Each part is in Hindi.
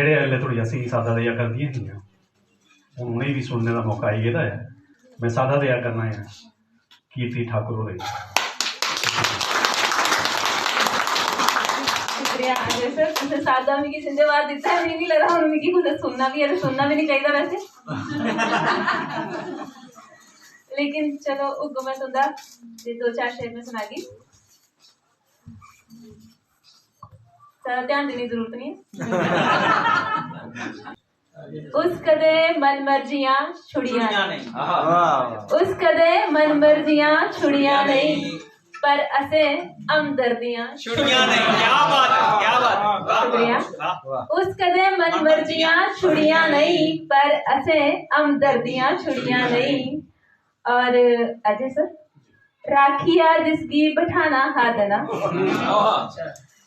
ਜਿਹੜੇ अगले थोड़ी सी सादा दिया कर दी हैं उन्हें भी सुनने का मौका आई गया है। मैं सादा दिया करना है कीर्ति ठाकुर हो रही। शुक्रिया अजय सर, तुझे सादा में की जिंदेवार दिता है नहीं लगा उनमें की कुछ सुनना भी है, सुनना भी नहीं चाहिए वैसे। लेकिन चलो उनको मैं सुनदा ते दो चार शेर में सुना दी, सारा ध्यान देने की जरूरत नहीं है। उस कदे मन मर्जियां छुड़ियां नहीं, उस कदे मन मर्जियां छुड़ियां नहीं, पर असे हमदर्दियां छुड़ियां नहीं। क्या बात है, क्या बात। शुक्रिया। उस कदे मन मर्जियां छुड़ियां नहीं, पर असे हमदर्दियां छुड़ियां नहीं। और अजय सर, राखिया जिसकी बैठाना हादना,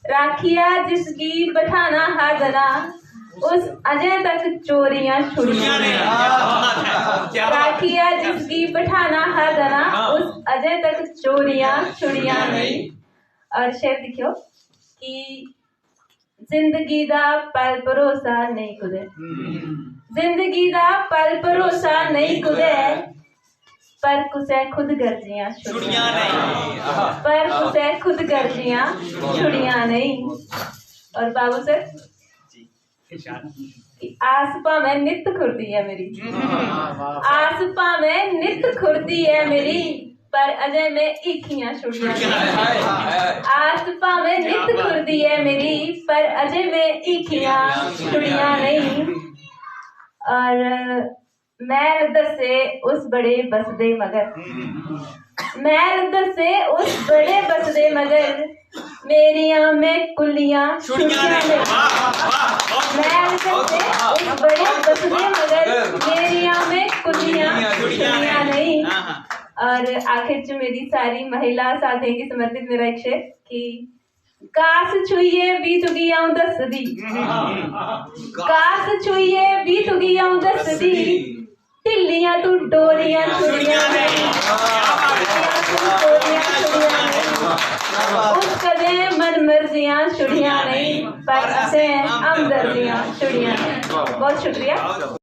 राखिया जिसकी बैठाना हादना, उस अजय तक चोरियां छुड़ियां नहीं। राखिया जिसकी बैठाना हादना, उस अजय तक चोरियां छुड़ियां नहीं। और शेर लिखियो कि जिंदगी दा पल भरोसा नहीं कुदे, जिंदगी दा पल भरोसा नहीं कुदे, पर कुसे खुद गर्जियां छुड़ियां नहीं, पर कुसे खुद गर्जियां छुड़ियां नहीं। और बाबू सर, आस भावें नित खुरदी है मेरी, आस भावें नित खुरदी है मेरी, पर अजय में ईखियां छुड़ियां नहीं। आस भावें नित खुरदी है मेरी, पर अजय में ईखियां छुड़ियां नहीं। और मैल दसे उस बड़े बसदे मगर, मैल दसे उस बड़े बसदे मगर, मेरियां में कुलियां छुड़ियां नहीं। मैल दसे उस बड़े बसदे मगर, मेरियां में कुलियां छुड़ियां नहीं। और आखिर च मेरी सारी महिला साथियों की समर्पित मेरा एक शेर कि कास छुइए भी तुगी आऊं दसदी, कास छुइए भी तुगी आऊं दसदी, ढिल्लियां तू डोरियां छुड़ियां नहीं। उस कदे मन मर्जियां छुड़ियां नहीं, पर असें हमदर्दियां छुड़ियां नहीं। बहुत शुक्रिया।